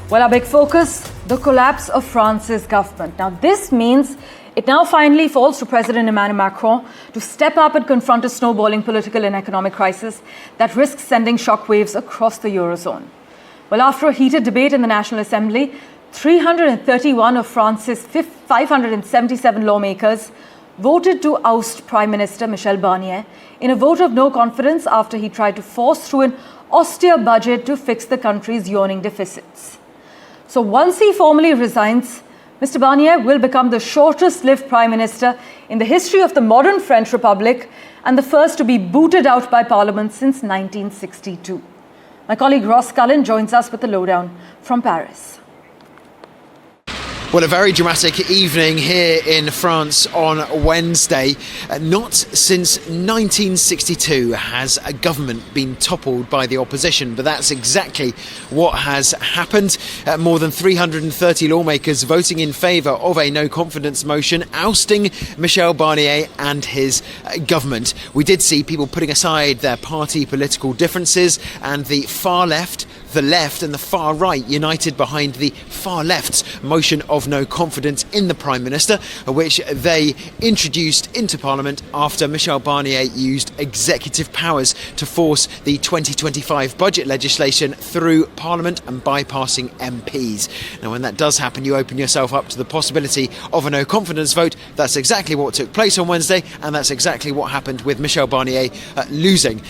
Well, our big focus, the collapse of France's government. Now, this means it now finally falls to President Emmanuel Macron to step up and confront a snowballing political and economic crisis that risks sending shockwaves across the Eurozone. Well, after a heated debate in the National Assembly, 331 of France's 577 lawmakers voted to oust Prime Minister Michel Barnier in a vote of no confidence after he tried to force through an austere budget to fix the country's yawning deficits. So once he formally resigns, Mr. Barnier will become the shortest-lived Prime Minister in the history of the modern French Republic and the first to be booted out by Parliament since 1962. My colleague Ross Cullen joins us with the lowdown from Paris. Well, a very dramatic evening here in France on Wednesday. Not since 1962 has a government been toppled by the opposition, but that's exactly what has happened. More than 330 lawmakers voting in favour of a no-confidence motion, ousting Michel Barnier and his government. We did see people putting aside their party political differences, and the far left, the left and the far right united behind the far left's motion of no confidence in the Prime Minister, which they introduced into Parliament after Michel Barnier used executive powers to force the 2025 budget legislation through Parliament and bypassing MPs. Now, when that does happen, you open yourself up to the possibility of a no confidence vote. That's exactly what took place on Wednesday, and that's exactly what happened with Michel Barnier losing.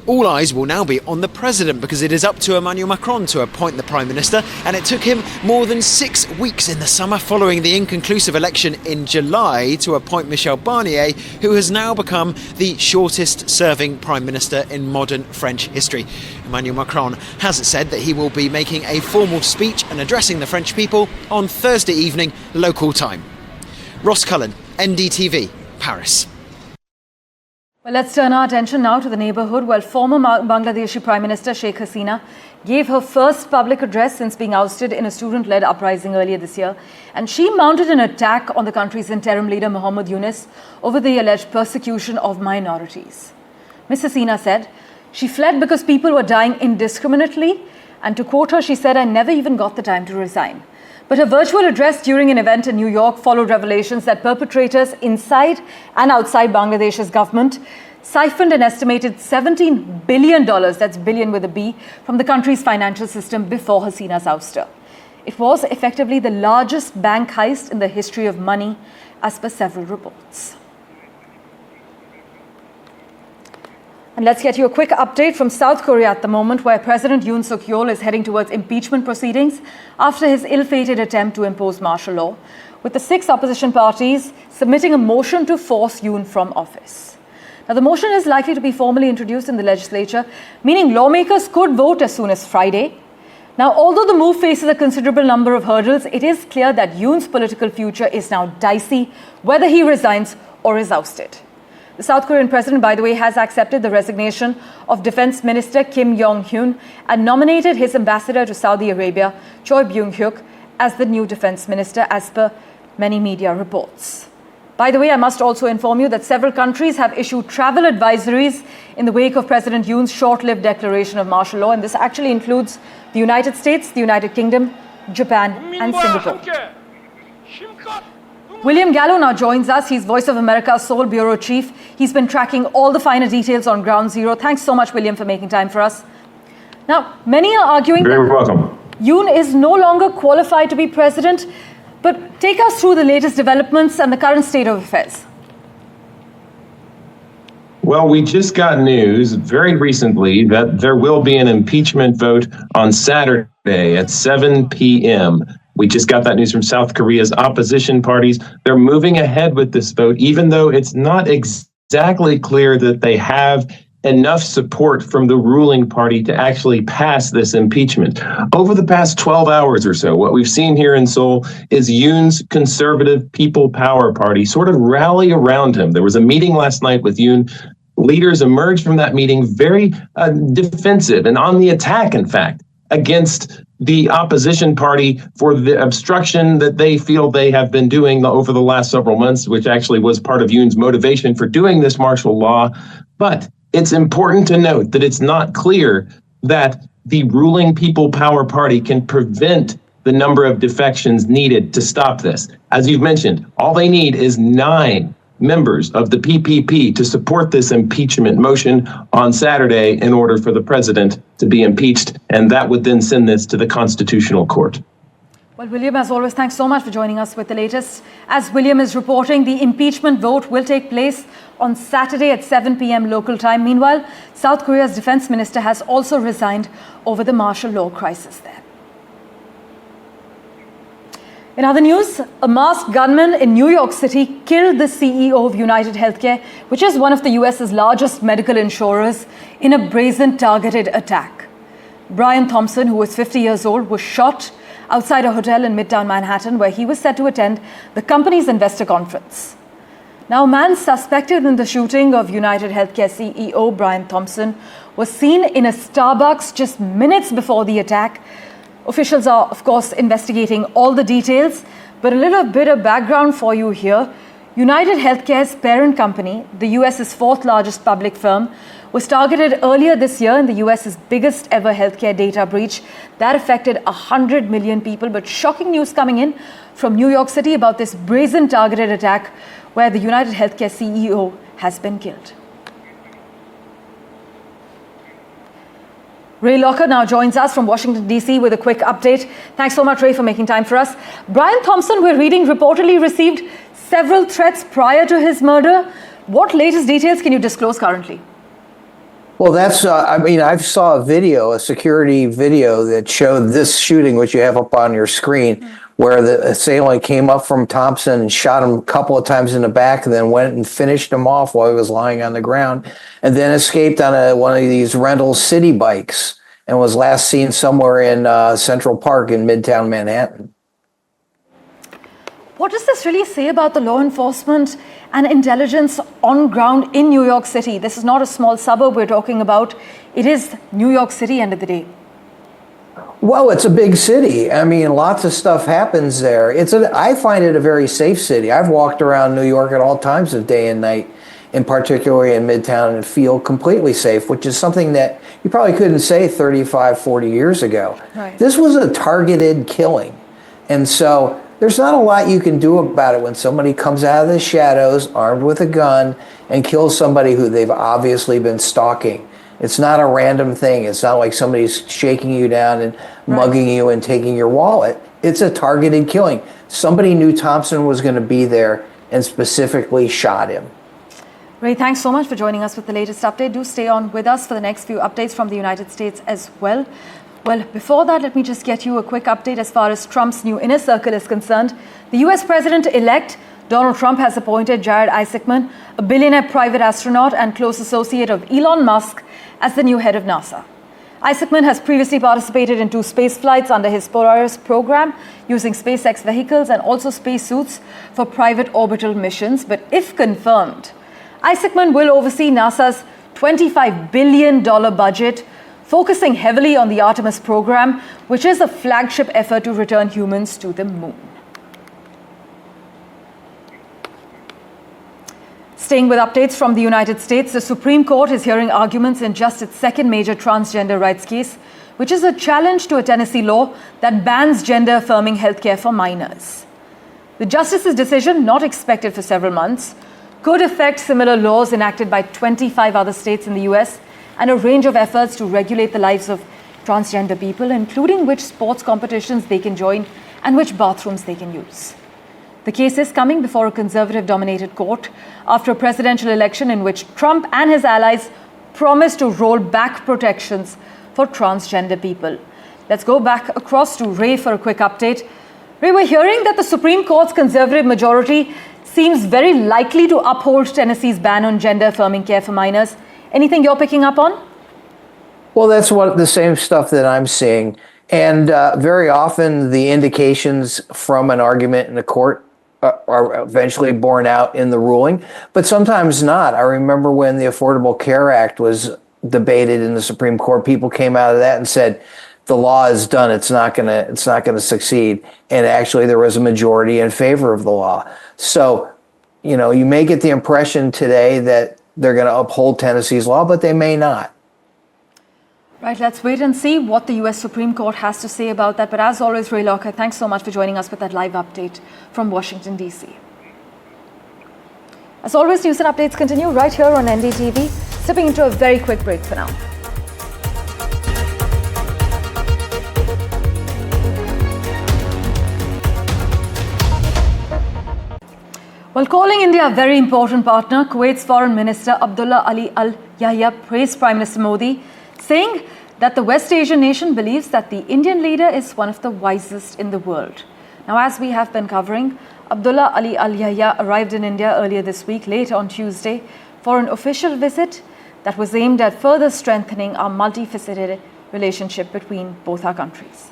All eyes will now be on the President, because it is up to Emmanuel Macron to appoint the Prime Minister, and it took him more than 6 weeks in the summer following the inconclusive election in July to appoint Michel Barnier, who has now become the shortest-serving Prime Minister in modern French history. Emmanuel Macron has said that he will be making a formal speech and addressing the French people on Thursday evening, local time. Ross Cullen, NDTV, Paris. Well, let's turn our attention now to the neighbourhood. Well, former Bangladeshi Prime Minister Sheikh Hasina gave her first public address since being ousted in a student-led uprising earlier this year. And she mounted an attack on the country's interim leader, Muhammad Yunus, over the alleged persecution of minorities. Ms. Hasina said she fled because people were dying indiscriminately. And to quote her, she said, "I never even got the time to resign." But her virtual address during an event in New York followed revelations that perpetrators inside and outside Bangladesh's government siphoned an estimated $17 billion, that's billion with a B, from the country's financial system before Hasina's ouster. It was effectively the largest bank heist in the history of money, as per several reports. And let's get you a quick update from South Korea at the moment, where President Yoon Suk-yeol is heading towards impeachment proceedings after his ill-fated attempt to impose martial law, with the 6 opposition parties submitting a motion to force Yoon from office. Now, the motion is likely to be formally introduced in the legislature, meaning lawmakers could vote as soon as Friday. Now, although the move faces a considerable number of hurdles, it is clear that Yoon's political future is now dicey, whether he resigns or is ousted. The South Korean president, by the way, has accepted the resignation of Defense Minister Kim Yong-hyun and nominated his ambassador to Saudi Arabia, Choi Byung-hyuk, as the new defense minister, as per many media reports. By the way, I must also inform you that several countries have issued travel advisories in the wake of President Yoon's short-lived declaration of martial law, and this actually includes the United States, the United Kingdom, Japan, and Singapore. William Gallo now joins us. He's Voice of America's Seoul Bureau Chief. He's been tracking all the finer details on Ground Zero. Thanks so much, William, for making time for us. Now, many are arguing that Yoon is no longer qualified to be president, but take us through the latest developments and the current state of affairs. Well, we just got news very recently that there will be an impeachment vote on Saturday at 7 p.m. We just got that news from South Korea's opposition parties. They're moving ahead with this vote, even though it's not exactly clear that they have enough support from the ruling party to actually pass this impeachment. Over the past 12 hours or so, what we've seen here in Seoul is Yoon's conservative People Power Party sort of rally around him. There was a meeting last night with Yoon. Leaders emerged from that meeting very defensive and on the attack, in fact, against the opposition party for the obstruction that they feel they have been doing over the last several months, which actually was part of Yoon's motivation for doing this martial law. But it's important to note that it's not clear that the ruling People Power Party can prevent the number of defections needed to stop this. As you've mentioned, all they need is 9 members of the PPP to support this impeachment motion on Saturday in order for the president to be impeached, and that would then send this to the Constitutional Court. Well, William, as always, thanks so much for joining us with the latest. As William is reporting, the impeachment vote will take place on Saturday at 7 p.m. local time. Meanwhile, South Korea's defense minister has also resigned over the martial law crisis there. In other news, a masked gunman in New York City killed the CEO of UnitedHealthcare, which is one of the US's largest medical insurers, in a brazen targeted attack. Brian Thompson, who was 50 years old, was shot outside a hotel in Midtown Manhattan, where he was set to attend the company's investor conference. Now, a man suspected in the shooting of UnitedHealthcare CEO Brian Thompson was seen in a Starbucks just minutes before the attack. Officials are, of course, investigating all the details, but a little bit of background for you here. UnitedHealthcare's parent company, the US's 4th largest public firm, was targeted earlier this year in the US's biggest ever healthcare data breach that affected 100 million people. But shocking news coming in from New York City about this brazen targeted attack where the UnitedHealthcare CEO has been killed. Ray Locker now joins us from Washington, D.C. with a quick update. Thanks so much, Ray, for making time for us. Brian Thompson, we're reading, reportedly received several threats prior to his murder. What latest details can you disclose currently? Well, that's, I saw a video, a security video that showed this shooting, which you have up on your screen, where the assailant came up from Thompson and shot him a couple of times in the back and then went and finished him off while he was lying on the ground, and then escaped on one of these rental city bikes and was last seen somewhere in Central Park in Midtown Manhattan. What does this really say about the law enforcement and intelligence on ground in New York City? This is not a small suburb we're talking about. It is New York City, end of the day. Well, it's a big city. I mean, lots of stuff happens there. I find it a very safe city. I've walked around New York at all times of day and night, in particular in Midtown, and feel completely safe, which is something that you probably couldn't say 35, 40 years ago. Right. This was a targeted killing. And so there's not a lot you can do about it when somebody comes out of the shadows armed with a gun and kills somebody who they've obviously been stalking. It's not a random thing. It's not like somebody's shaking you down and mugging you and taking your wallet. It's a targeted killing. Somebody knew Thompson was going to be there and specifically shot him. Ray, thanks so much for joining us with the latest update. Do stay on with us for the next few updates from the United States as well. Well, before that, let me just get you a quick update as far as Trump's new inner circle is concerned. The US President-elect Donald Trump has appointed Jared Isaacman, a billionaire private astronaut and close associate of Elon Musk, as the new head of NASA. Isaacman has previously participated in 2 space flights under his Polaris program, using SpaceX vehicles and also spacesuits for private orbital missions. But if confirmed, Isaacman will oversee NASA's $25 billion budget, focusing heavily on the Artemis program, which is a flagship effort to return humans to the moon. Staying with updates from the United States, the Supreme Court is hearing arguments in just its second major transgender rights case, which is a challenge to a Tennessee law that bans gender-affirming healthcare for minors. The justice's decision, not expected for several months, could affect similar laws enacted by 25 other states in the US and a range of efforts to regulate the lives of transgender people, including which sports competitions they can join and which bathrooms they can use. The case is coming before a conservative-dominated court after a presidential election in which Trump and his allies promised to roll back protections for transgender people. Let's go back across to Ray for a quick update. Ray, we're hearing that the Supreme Court's conservative majority seems very likely to uphold Tennessee's ban on gender-affirming care for minors. Anything you're picking up on? Well, that's the same stuff that I'm seeing. And very often the indications from an argument in the court are eventually borne out in the ruling, but sometimes not. I remember when the Affordable Care Act was debated in the Supreme Court, people came out of that and said, the law is done, it's not gonna succeed. And actually there was a majority in favor of the law. So, you may get the impression today that they're gonna uphold Tennessee's law, but they may not. Right, let's wait and see what the US Supreme Court has to say about that. But as always, Ray Locker, thanks so much for joining us with that live update from Washington, D.C. As always, news and updates continue right here on NDTV. Stepping into a very quick break for now. While calling India a very important partner, Kuwait's Foreign Minister Abdullah Ali Al Yahya praised Prime Minister Modi, saying that the West Asian nation believes that the Indian leader is one of the wisest in the world. Now, as we have been covering, Abdullah Ali Al Yahya arrived in India earlier this week, late on Tuesday, for an official visit that was aimed at further strengthening our multifaceted relationship between both our countries.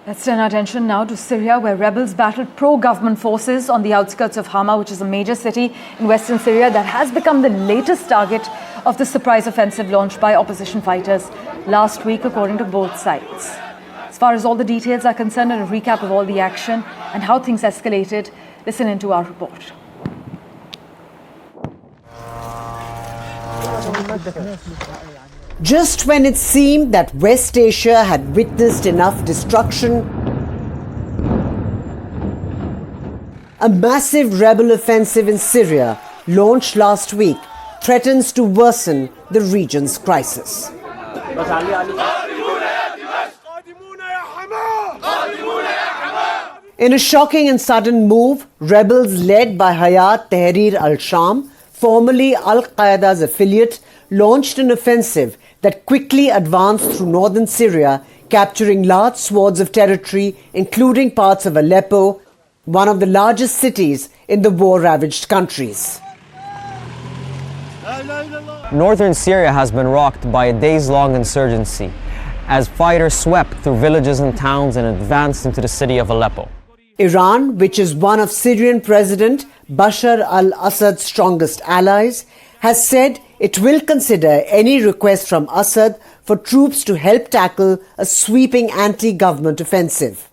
Let's turn our attention now to Syria, where rebels battled pro-government forces on the outskirts of Hama, which is a major city in western Syria that has become the latest target of the surprise offensive launched by opposition fighters last week, according to both sides. As far as all the details are concerned, and a recap of all the action and how things escalated, listen into our report. Just when it seemed that West Asia had witnessed enough destruction, a massive rebel offensive in Syria, launched last week, threatens to worsen the region's crisis. In a shocking and sudden move, rebels led by Hayat Tahrir al-Sham, formerly Al-Qaeda's affiliate, launched an offensive that quickly advanced through northern Syria, capturing large swaths of territory, including parts of Aleppo, one of the largest cities in the war-ravaged countries. Northern Syria has been rocked by a days-long insurgency as fighters swept through villages and towns and advanced into the city of Aleppo. Iran, which is one of Syrian President Bashar al-Assad's strongest allies, has said it will consider any request from Assad for troops to help tackle a sweeping anti-government offensive.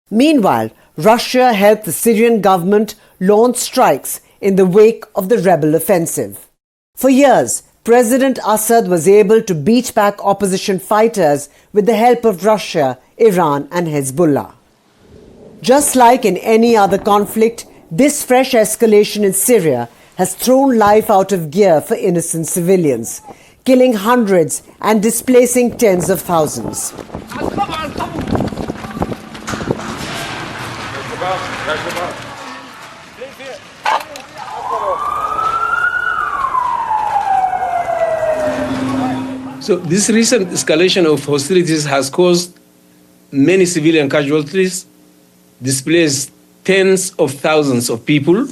Meanwhile, Russia helped the Syrian government launch strikes in the wake of the rebel offensive. For years, President Assad was able to beat back opposition fighters with the help of Russia, Iran and Hezbollah. Just like in any other conflict, this fresh escalation in Syria has thrown life out of gear for innocent civilians, killing hundreds and displacing tens of thousands. So this recent escalation of hostilities has caused many civilian casualties, displaced tens of thousands of people,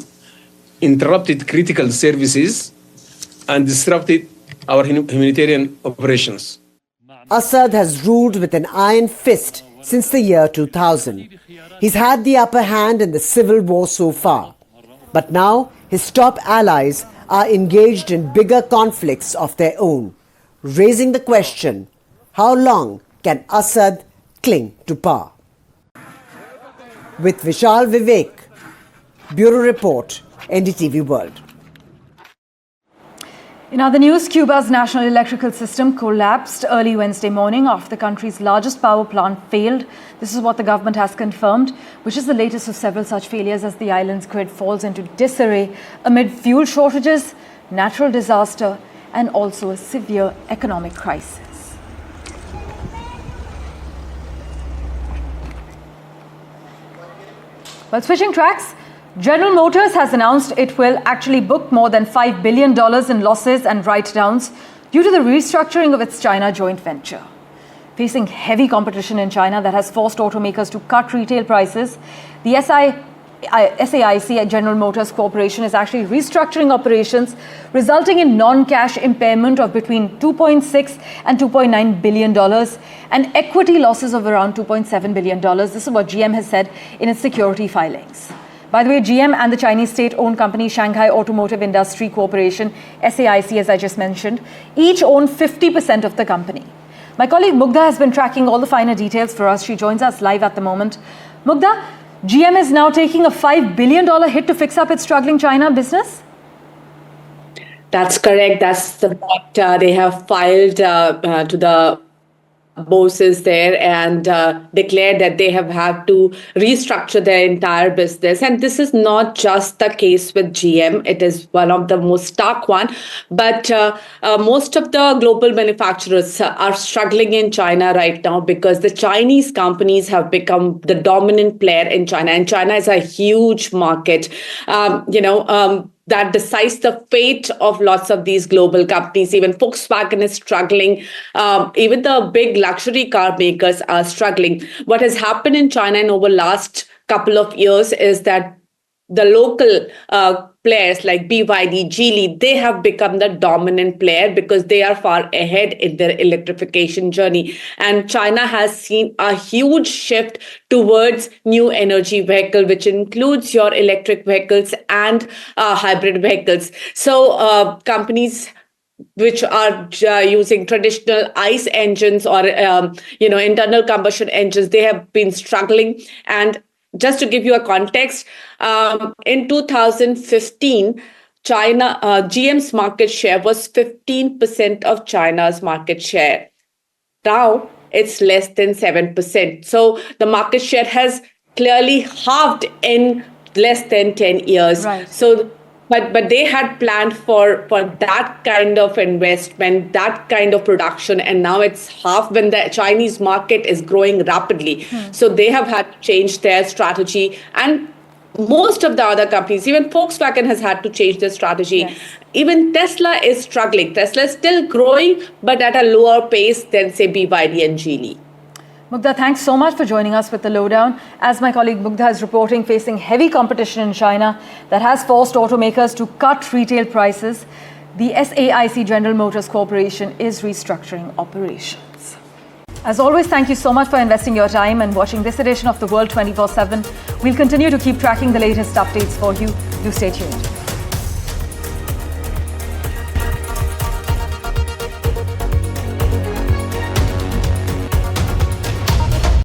interrupted critical services, and disrupted our humanitarian operations. Assad has ruled with an iron fist since the year 2000. He's had the upper hand in the civil war so far. But now his top allies are engaged in bigger conflicts of their own, raising the question, how long can Assad cling to power? With Vishal Vivek, Bureau Report, NDTV World. In other news, Cuba's national electrical system collapsed early Wednesday morning after the country's largest power plant failed. This is what the government has confirmed, which is the latest of several such failures as the island's grid falls into disarray amid fuel shortages, natural disaster, and also a severe economic crisis. Well, switching tracks, General Motors has announced it will actually book more than $5 billion in losses and write-downs due to the restructuring of its China joint venture. Facing heavy competition in China that has forced automakers to cut retail prices, the SAIC, General Motors Corporation, is actually restructuring operations, resulting in non-cash impairment of between $2.6 and $2.9 billion and equity losses of around $2.7 billion. This is what GM has said in its security filings. By the way, GM and the Chinese state-owned company Shanghai Automotive Industry Corporation, SAIC, as I just mentioned, each own 50% of the company. My colleague Mugdha has been tracking all the finer details for us. She joins us live at the moment. Mugdha, GM is now taking a $5 billion hit to fix up its struggling China business? That's correct. That's the what they have filed to the bosses there and declared that they have had to restructure their entire business. And this is not just the case with GM. It is one of the most stark one. But most of the global manufacturers are struggling in China right now because the Chinese companies have become the dominant player in China. And China is a huge market. That decides the fate of lots of these global companies. Even Volkswagen is struggling. Even the big luxury car makers are struggling. What has happened in China in over the last couple of years is that the local players like BYD, Geely, they have become the dominant player because they are far ahead in their electrification journey. And China has seen a huge shift towards new energy vehicle, which includes your electric vehicles and hybrid vehicles. So companies which are using traditional ICE engines or internal combustion engines, they have been struggling. And just to give you a context, in 2015, GM's market share was 15% of China's market share. Now it's less than 7%. So the market share has clearly halved in less than 10 years. Right. So, but they had planned for that kind of investment, that kind of production, and now it's half when the Chinese market is growing rapidly. So they have had to change their strategy, and most of the other companies, even Volkswagen has had to change their strategy. Yes. Even Tesla is struggling. Tesla is still growing, but at a lower pace than, say, BYD and Geely. Mugdha, thanks so much for joining us with the lowdown. As my colleague Mugdha is reporting, facing heavy competition in China that has forced automakers to cut retail prices, the SAIC General Motors Corporation is restructuring operations. As always, thank you so much for investing your time and watching this edition of The World 24/7. We'll continue to keep tracking the latest updates for you. Do stay tuned.